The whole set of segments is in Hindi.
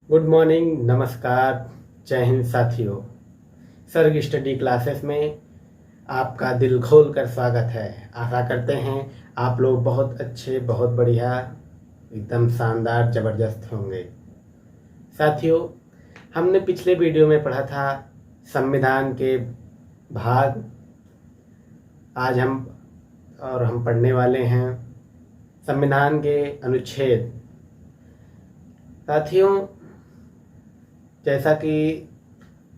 गुड मॉर्निंग, नमस्कार, जय हिंद साथियों। सर्ग स्टडी क्लासेस में आपका दिल खोल कर स्वागत है। आशा करते हैं आप लोग बहुत अच्छे, बहुत बढ़िया, एकदम शानदार, ज़बरदस्त होंगे। साथियों, हमने पिछले वीडियो में पढ़ा था संविधान के भाग। आज हम पढ़ने वाले हैं संविधान के अनुच्छेद। साथियों, जैसा कि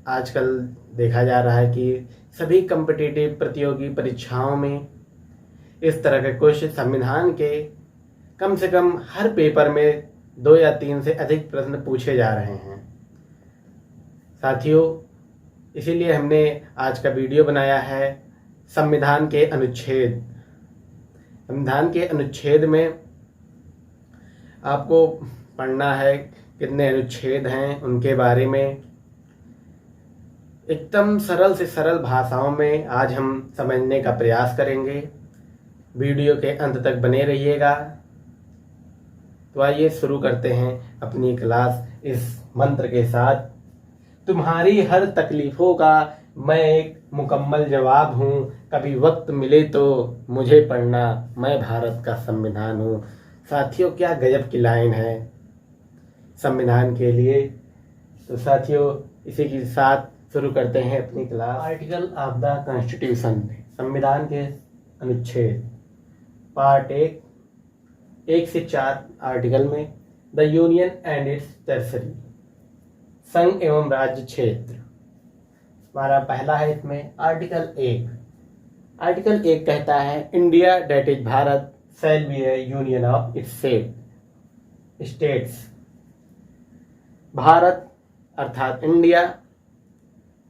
आजकल देखा जा रहा है कि सभी कॉम्पिटिटिव प्रतियोगी परीक्षाओं में इस तरह के क्वेश्चन संविधान के कम से कम हर पेपर में 2 या 3 से अधिक प्रश्न पूछे जा रहे हैं। साथियों, इसीलिए हमने आज का वीडियो बनाया है संविधान के अनुच्छेद। संविधान के अनुच्छेद में आपको पढ़ना है कितने अनुच्छेद हैं, उनके बारे में एकदम सरल से सरल भाषाओं में आज हम समझने का प्रयास करेंगे। वीडियो के अंत तक बने रहिएगा। तो आइए शुरू करते हैं अपनी क्लास इस मंत्र के साथ। तुम्हारी हर तकलीफ़ों का मैं एक मुकम्मल जवाब हूँ। कभी वक्त मिले तो मुझे पढ़ना, मैं भारत का संविधान हूँ। साथियों, क्या गजब की लाइन है संविधान के लिए। तो साथियों, इसी के साथ शुरू करते हैं अपनी class. Article of the constitution, संविधान के अनुच्छेद। पार्ट 1 से 4 आर्टिकल में the union and it's territory, संघ एवं राज्य क्षेत्र। हमारा पहला है इसमें आर्टिकल 1। आर्टिकल 1 कहता है India that is Bharat shall be a union of its states. Bharat अर्थात इंडिया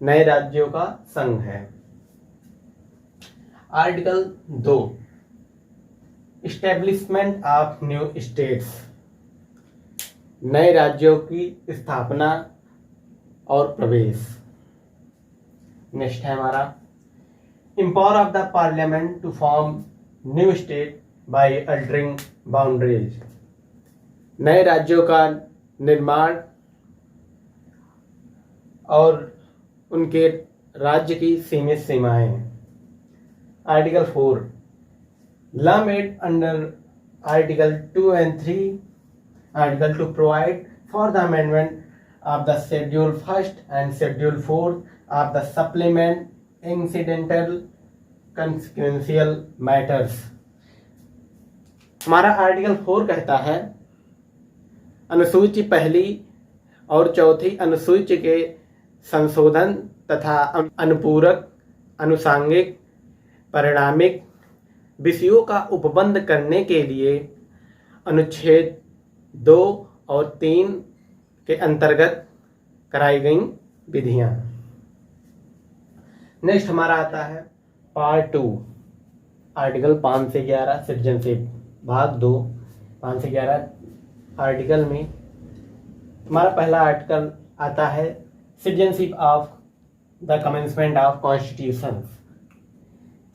नए राज्यों का संघ है। Article 2 establishment of new states, नए राज्यों की स्थापना और प्रवेश। नेक्स्ट है हमारा empower of the parliament to form new state by altering boundaries, नए राज्यों का निर्माण और उनके राज्य की सीमित सीमाएं। Article 4 law made under article 2 and 3, article to provide for the amendment of the schedule 1 and schedule 4 of the supplement incidental कंसिक्वेंशियल matters. हमारा आर्टिकल 4 कहता है अनुसूची 1 और 4 अनुसूची के संशोधन तथा अनुपूरक, अनुसांगिक, परिणामिक विषयों का उपबंध करने के लिए अनुच्छेद 2 और 3 के अंतर्गत कराई गई विधियां। नेक्स्ट हमारा आता है पार्ट 2, आर्टिकल 5 से 11 सिटीजनशिप, भाग 2, 5 से 11 आर्टिकल में हमारा पहला आर्टिकल आता है citizenship of the commencement of constitution,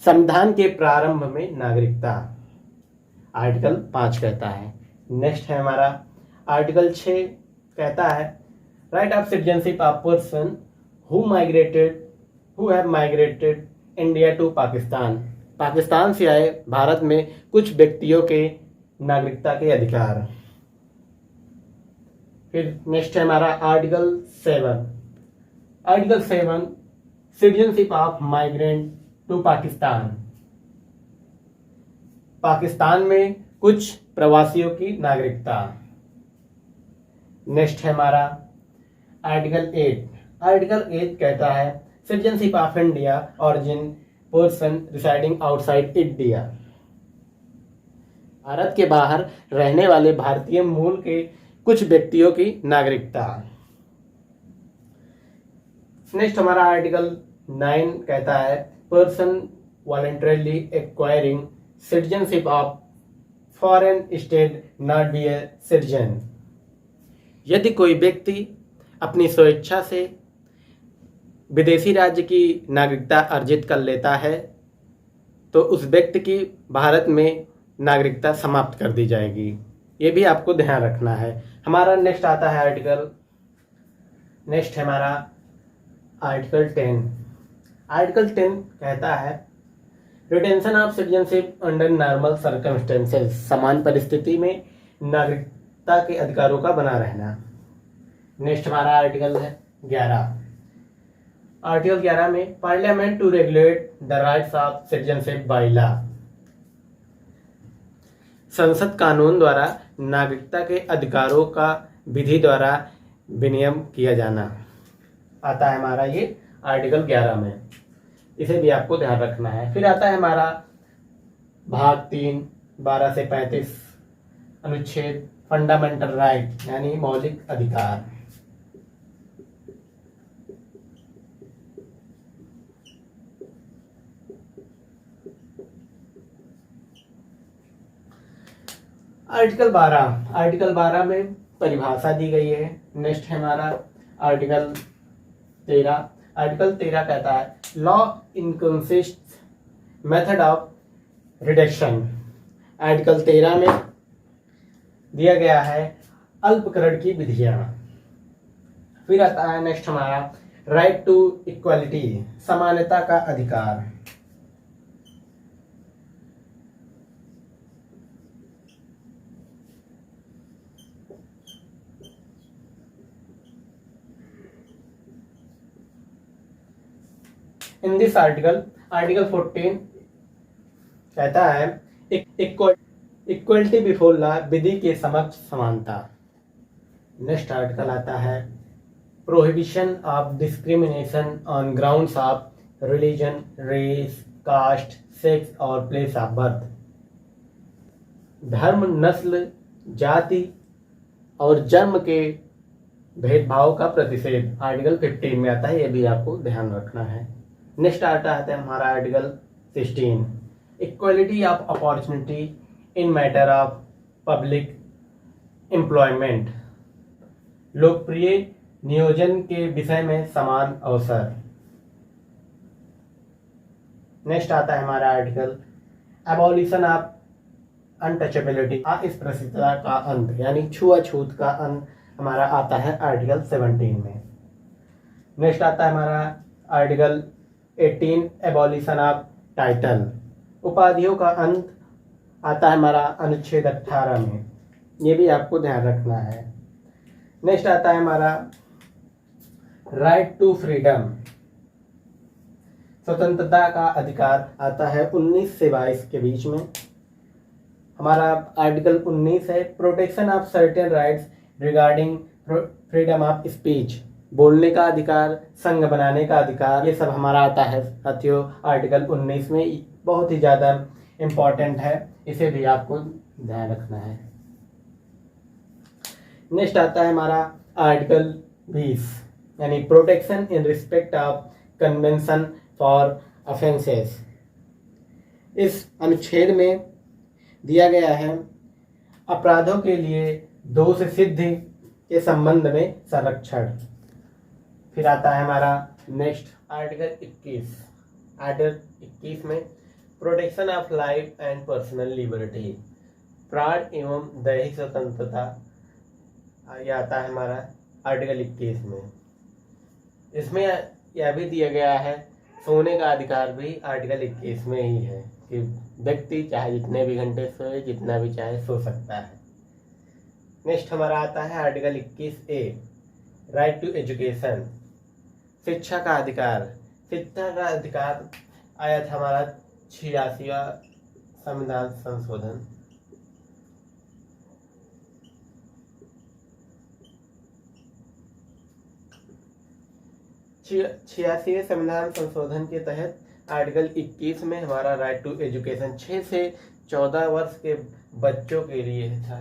संविधान के प्रारंभ में नागरिकता। आर्टिकल 5 कहता है। नेक्स्ट है हमारा आर्टिकल 6 कहता है right of citizenship of person who have migrated India to Pakistan, Pakistan से आए भारत में कुछ व्यक्तियों के नागरिकता के अधिकार। फिर नेक्स्ट है हमारा article 7। Article 7 citizenship of migrant to Pakistan, Pakistan में कुछ प्रवासियों की नागरिकता। नेक्स्ट है हमारा आर्टिकल 8। आर्टिकल 8 कहता है citizenship of India origin person residing outside India, Bharat के बाहर रहने वाले भारतीय मूल के कुछ व्यक्तियों की नागरिकता। नेक्स्ट हमारा आर्टिकल 9 कहता है person voluntarily acquiring citizenship of foreign state not be a citizen, यदि कोई व्यक्ति अपनी स्वेच्छा से विदेशी राज्य की नागरिकता अर्जित कर लेता है तो उस व्यक्ति की भारत में नागरिकता समाप्त कर दी जाएगी। ये भी आपको ध्यान रखना है। हमारा नेक्स्ट आता है आर्टिकल नेक्स्ट है हमारा आर्टिकल 10। आर्टिकल 10 कहता है retention of citizenship under normal circumstances, समान परिस्थिति में नागरिकता के अधिकारों का बना रहना। नेक्स्ट हमारा आर्टिकल है 11। आर्टिकल 11 में parliament to regulate the rights of citizenship by law, संसद कानून द्वारा नागरिकता के अधिकारों का विधि द्वारा विनियम किया जाना आता है हमारा ये आर्टिकल 11 में, इसे भी आपको ध्यान रखना है। फिर आता है हमारा भाग 3 12 से 35 अनुच्छेद फंडामेंटल राइट यानी मौलिक अधिकार। आर्टिकल 12 में परिभाषा दी गई है। नेक्स्ट है हमारा आर्टिकल 13। आर्टिकल 13 कहता है law inconsistent method of reduction. Article 13 में दिया गया है अल्पकरण की विधियां। फिर आता है नेक्स्ट हमारा राइट टू इक्वालिटी, समानता का अधिकार। इन दिस आर्टिकल 14 कहता है इक्वलिटी बिफोर लॉ, विधि के समक्ष समानता। नेक्स्ट आर्टिकल आता है prohibition of discrimination on grounds of religion, race, caste, sex और प्लेस ऑफ बर्थ। धर्म, नस्ल, जाति और जन्म के भेदभाव का प्रतिषेध आर्टिकल 15 में आता है, यह भी आपको ध्यान रखना है। नेक्स्ट आता है हमारा article 16 equality of opportunity in matter of public employment, लोकप्रिय नियोजन के विषय में समान अवसर। नेक्स्ट आता है हमारा आर्टिकल एबॉलिशन ऑफ अनटचेबिलिटी, अस्पृश्यता का अंत यानी छुआछूत का अंत हमारा आता है आर्टिकल 17 में। नेक्स्ट आता है हमारा आर्टिकल 18 एबॉलिशन ऑफ टाइटल, उपाधियों का अंत आता है हमारा अनुच्छेद 18 में, ये भी आपको ध्यान रखना है। नेक्स्ट आता है हमारा राइट टू फ्रीडम, स्वतंत्रता का अधिकार आता है 19 से 22 के बीच में। हमारा आर्टिकल 19 है protection of certain rights regarding freedom of speech, बोलने का अधिकार, संघ बनाने का अधिकार, ये सब हमारा आता है साथियों आर्टिकल 19 में, बहुत ही ज़्यादा इम्पॉर्टेंट है, इसे भी आपको ध्यान रखना है। नेक्स्ट आता है हमारा आर्टिकल 20 यानी protection in respect of convention for offences. इस अनुच्छेद में दिया गया है अपराधों के लिए दोष सिद्धि के संबंध में संरक्षण। फिर आता है हमारा नेक्स्ट आर्टिकल 21। आर्टिकल 21 में protection of life and personal liberty, प्राण एवं दैहिक स्वतंत्रता, ये आता है हमारा आर्टिकल 21 में। इसमें यह भी दिया गया है सोने का अधिकार भी आर्टिकल 21 में ही है कि व्यक्ति चाहे जितने भी घंटे सोए, जितना भी चाहे सो सकता है। नेक्स्ट हमारा आता है article 21A right to education, शिक्षा का अधिकार। शिक्षा का अधिकार आया था हमारा 86वां संविधान संशोधन। 86वें संविधान संशोधन के तहत आर्टिकल 21 में हमारा राइट टू एजुकेशन 6 से 14 वर्ष के बच्चों के लिए था।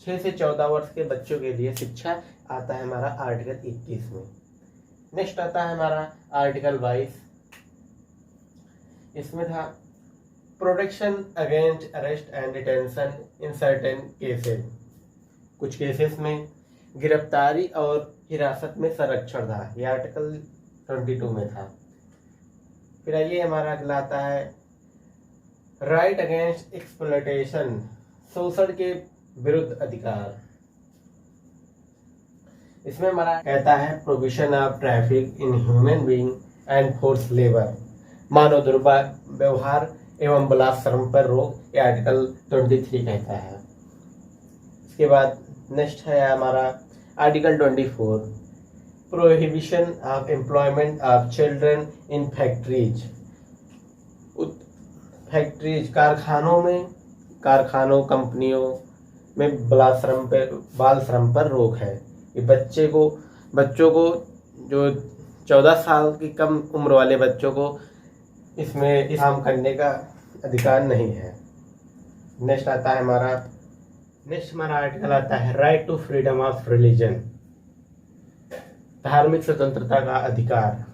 6 से 14 वर्ष के बच्चों के लिए शिक्षा आता है हमारा आर्टिकल 21 में। नेक्स्ट आता है हमारा आर्टिकल 22। इसमें था protection against arrest and detention in certain cases, कुछ केसेस में गिरफ्तारी और हिरासत में संरक्षण था, यह आर्टिकल 22 में था। फिर आइए हमारा अगला आता है राइट अगेंस्ट एक्सप्लॉयटेशन, शोषण के विरुद्ध अधिकार। इसमें हमारा कहता है provision of traffic in human being and force labour, मानव दुर्व्यवहार एवं बलात्कार श्रम पर रोक, ये आर्टिकल 23 कहता है। इसके बाद नेक्स्ट है हमारा article 24, prohibition of employment of children in factories. Factories कारखानों कंपनियों में बाल श्रम पर रोक है। ये बच्चों को जो 14 साल की कम उम्र वाले बच्चों को इसमें काम करने का अधिकार नहीं है। नेक्स्ट हमारा आर्टिकल आता है right to freedom of religion, धार्मिक स्वतंत्रता का अधिकार।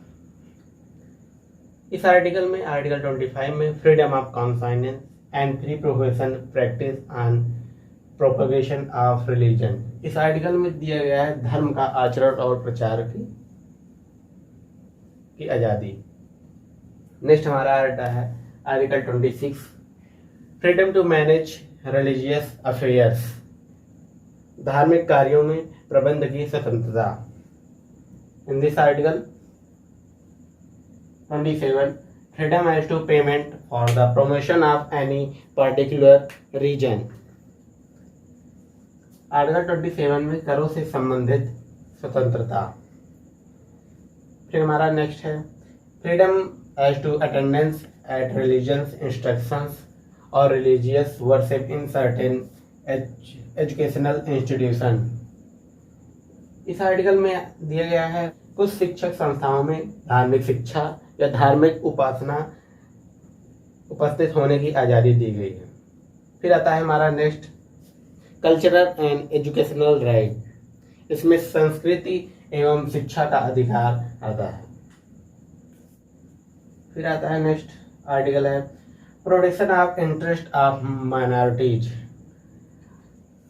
इस आर्टिकल में आर्टिकल 25 में freedom of conscience and free profession practice on propagation of religion. इस आर्टिकल में दिया गया है धर्म का आचरण और प्रचार की आज़ादी। नेक्स्ट हमारा आता है article 26, freedom to manage religious affairs, धार्मिक कार्यों में प्रबंध की स्वतंत्रता। In this article 27, freedom as to payment for the promotion of any particular region। Article 27 में करों से संबंधित स्वतंत्रता। फिर हमारा नेक्स्ट है freedom as to attendance at religious instructions और religious worship in certain educational institution. इस आर्टिकल में दिया गया है कुछ शिक्षक संस्थाओं में धार्मिक शिक्षा या धार्मिक उपासना उपस्थित होने की आज़ादी दी गई है। फिर आता है हमारा next cultural and educational right, इसमें संस्कृति एवं शिक्षा का अधिकार आता है। फिर आता है नेक्स्ट आर्टिकल है protection of interest of minorities,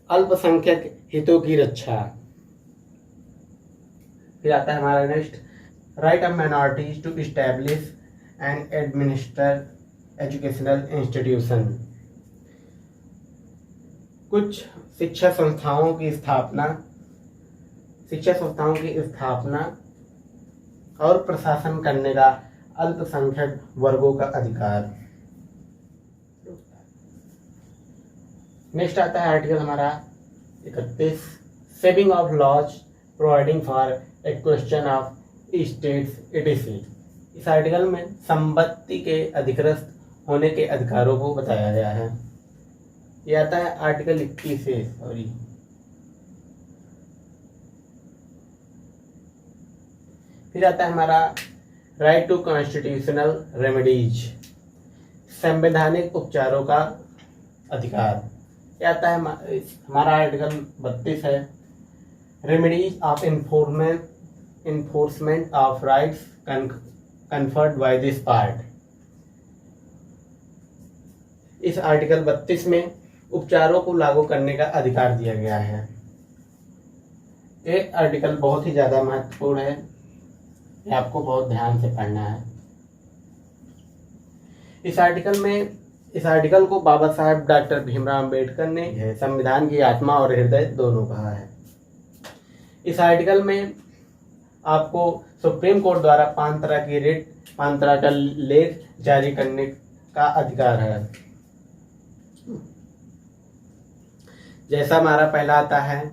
अल्पसंख्यक हितों की रक्षा। फिर आता है हमारा next right of minorities to establish and administer educational institution, कुछ शिक्षा संस्थाओं की स्थापना और प्रशासन करने का अल्पसंख्यक वर्गों का अधिकार। नेक्स्ट आता है आर्टिकल हमारा 31, saving of laws providing for a question of states etc। इस आर्टिकल में संपत्ति के अधिग्रस्त होने के अधिकारों को बताया गया है। यह आता है आर्टिकल 21 से फिर आता है हमारा राइट टू कॉन्स्टिट्यूशनल रेमेडीज, संवैधानिक उपचारों का अधिकार। यह आता है हमारा आर्टिकल 32 है remedies of enforcement of rights conferred by this part। इस आर्टिकल 32 में उपचारों को लागू करने का अधिकार दिया गया है। ये आर्टिकल बहुत ही ज़्यादा महत्वपूर्ण है, ये आपको बहुत ध्यान से पढ़ना है। इस आर्टिकल को बाबा साहेब डॉक्टर भीमराव अंबेडकर ने संविधान की आत्मा और हृदय दोनों कहा है। इस आर्टिकल में आपको सुप्रीम कोर्ट द्वारा 5 तरह का लेख जारी करने का अधिकार है। जैसा हमारा पहला आता है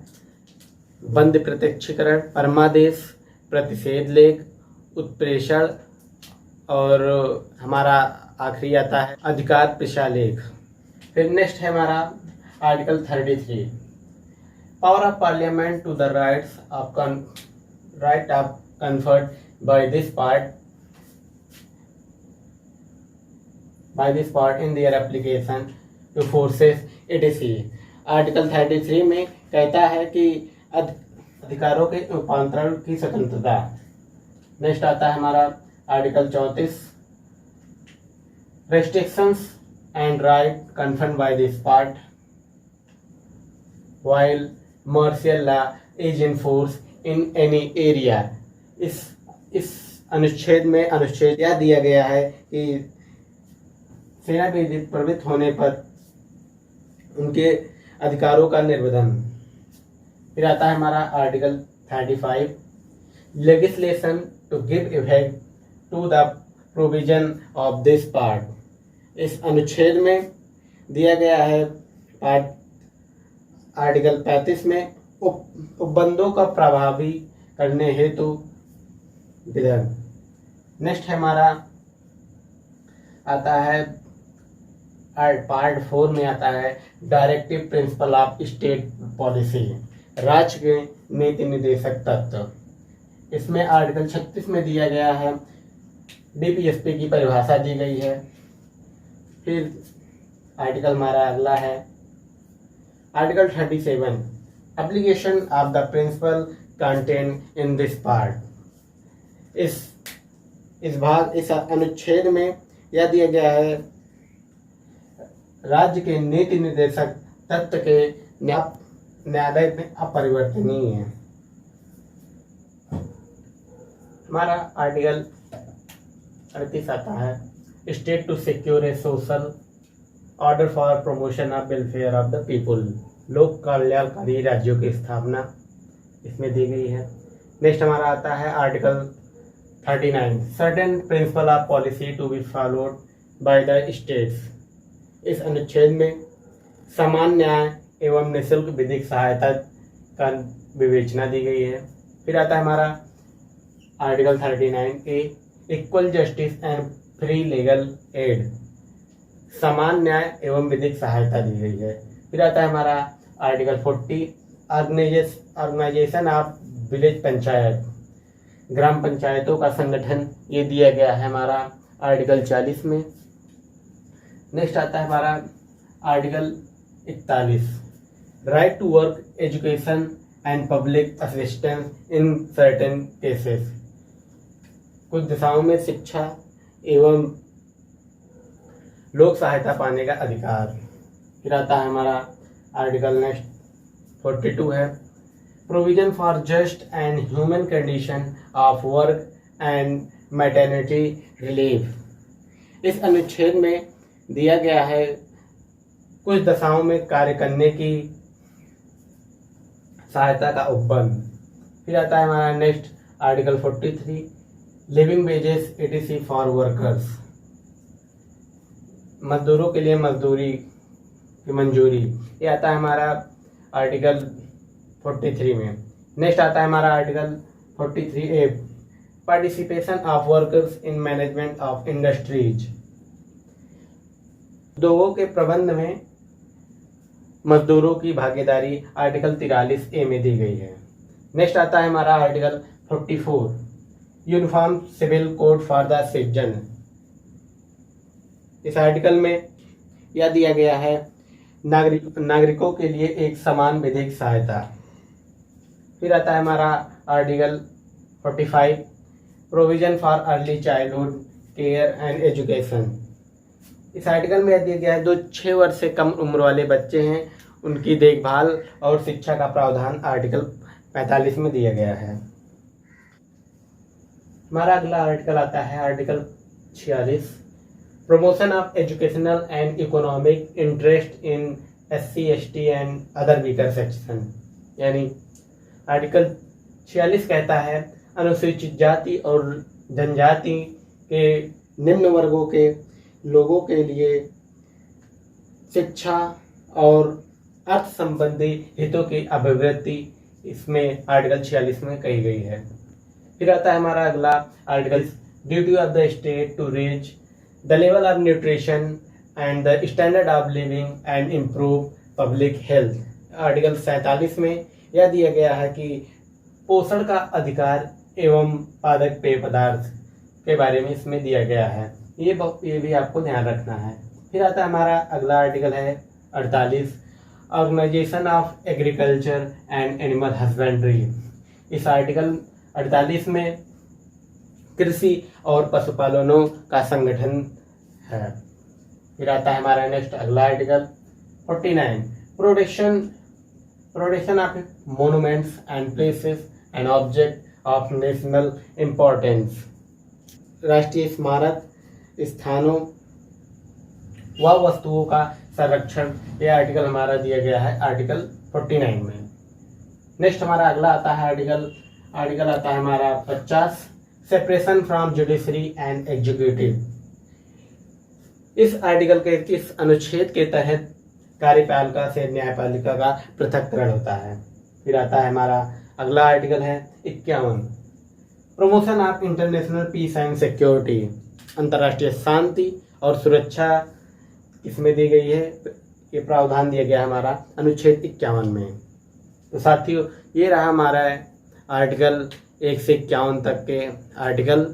बंद प्रत्यक्षीकरण, परमादेश, प्रतिषेध लेख, उत्प्रेषण और हमारा आखिरी आता है अधिकार पेशा लेख। फिर नेक्स्ट है हमारा article 33, power of parliament to the rights of conferred by this part in their application to forces etc। Article 33 में कहता है कि अधिकारों के रूपांतरण की स्वतंत्रता। नेक्स्ट आता है हमारा article 34, restrictions and right conferred by this part while martial law is in force in any area। इस अनुच्छेद में अनुच्छेद यह दिया गया है कि सेना विधि प्रवृत्त होने पर उनके अधिकारों का निर्वहन। फिर आता है हमारा article 35, legislation to give effect to the provision of this part. इस अनुच्छेद में दिया गया है आर्टिकल 35 में उपबंधों का प्रभावी करने हेतु विधान। नेक्स्ट हमारा आता है पार्ट 4 में आता है directive principle of state policy, राज्य के नीति निर्देशक तत्व। इसमें आर्टिकल 36 में दिया गया है डीपीएसपी की परिभाषा दी गई है। फिर आर्टिकल हमारा अगला है article 37, application of the principle contain in this part. इस अनुच्छेद में यह दिया गया है राज्य के नीति निर्देशक तत्व के न्यायालय में अपरिवर्तनीय है। हमारा आर्टिकल 38 आता है state to secure a social order for promotion of welfare of the people, लोक कल्याणकारी राज्यों की स्थापना इसमें दी गई है। नेक्स्ट हमारा आता है article 39, certain principle of policy to be followed by the states. इस अनुच्छेद में समान न्याय एवं निःशुल्क विधिक सहायता का विवेचना दी गई है। फिर आता है हमारा article 39A, equal justice and free legal aid, समान न्याय एवं विधिक सहायता दी गई है। फिर आता है हमारा article 40, organisation of village panchayat, ग्राम पंचायतों का संगठन, ये दिया गया है हमारा आर्टिकल 40 में। नेक्स्ट आता है हमारा article 41, right to work, education and public assistance in certain cases, कुछ दिशाओं में शिक्षा एवं लोक सहायता पाने का अधिकार। फिर आता है हमारा आर्टिकल नेक्स्ट 42 है, provision for just and human condition of work and maternity relief. इस अनुच्छेद में दिया गया है कुछ दशाओं में कार्य करने की सहायता का उपबंध। फिर आता है हमारा next article 43, living wages etc for workers, मजदूरों के लिए मजदूरी की मंजूरी, ये आता है हमारा आर्टिकल 43 में। नेक्स्ट आता है हमारा article 43A, participation of workers in management of industries, उद्योगों के प्रबंध में मजदूरों की भागीदारी आर्टिकल 43A में दी गई है। नेक्स्ट आता है हमारा article 44, uniform civil code for the citizen. इस आर्टिकल में यह दिया गया है नागरिकों के लिए एक समान विधिक सहायता। फिर आता है हमारा article 45, provision for early childhood care and education. इस आर्टिकल में यह दिया गया है जो 6 वर्ष से कम उम्र वाले बच्चे हैं उनकी देखभाल और शिक्षा का प्रावधान आर्टिकल 45 में दिया गया है। हमारा अगला आर्टिकल आता है article 46, promotion of educational and economic interest in SC ST and other weaker section. यानी आर्टिकल 46 कहता है अनुसूचित जाति और जनजाति के निम्न वर्गों के लोगों के लिए शिक्षा और अर्थ संबंधी हितों की अभिवृद्धि इसमें आर्टिकल 46 में कही गई है। फिर आता है हमारा अगला article, duty of the state to reach the level of nutrition and the standard of living and improve public health. Article 47 में यह दिया गया है कि पोषण का अधिकार एवं पादक पेय पदार्थ के बारे में इसमें दिया गया है। ये भी आपको ध्यान रखना है। फिर आता है हमारा अगला आर्टिकल है 48, organisation of agriculture and animal husbandry. इस आर्टिकल 48 में कृषि और पशुपालनों का संगठन है। फिर आता है हमारा नेक्स्ट अगला article 49, protection of monuments and places and object of national importance. राष्ट्रीय स्मारक स्थानों व वस्तुओं का संरक्षण, ये आर्टिकल हमारा दिया गया है आर्टिकल 49 में। नेक्स्ट हमारा अगला आता है आर्टिकल आता है हमारा 50, separation from judiciary and executive. इस आर्टिकल के इस अनुच्छेद के तहत कार्यपालिका से न्यायपालिका का पृथक्करण होता है। फिर आता है हमारा अगला आर्टिकल है 51, promotion of international peace and security. अंतर्राष्ट्रीय शांति और सुरक्षा इसमें दी गई है, ये प्रावधान दिया गया है हमारा अनुच्छेद 51 में। तो साथियों, ये रहा हमारा आर्टिकल 1 से 51 तक के आर्टिकल,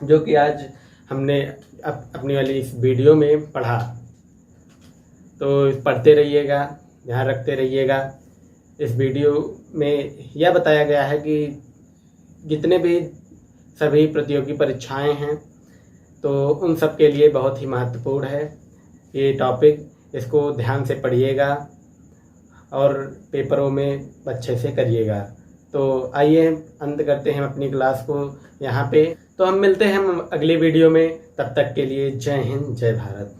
जो कि आज हमने अपनी वाली इस वीडियो में पढ़ा। तो पढ़ते रहिएगा, ध्यान रखते रहिएगा। इस वीडियो में यह बताया गया है कि जितने भी सभी प्रतियोगी परीक्षाएं हैं तो उन सब के लिए बहुत ही महत्वपूर्ण है ये टॉपिक। इसको ध्यान से पढ़िएगा और पेपरों में अच्छे से करिएगा। तो आइए अंत करते हैं अपनी क्लास को यहाँ पे। तो हम मिलते हैं अगली वीडियो में, तब तक के लिए जय हिंद, जय भारत।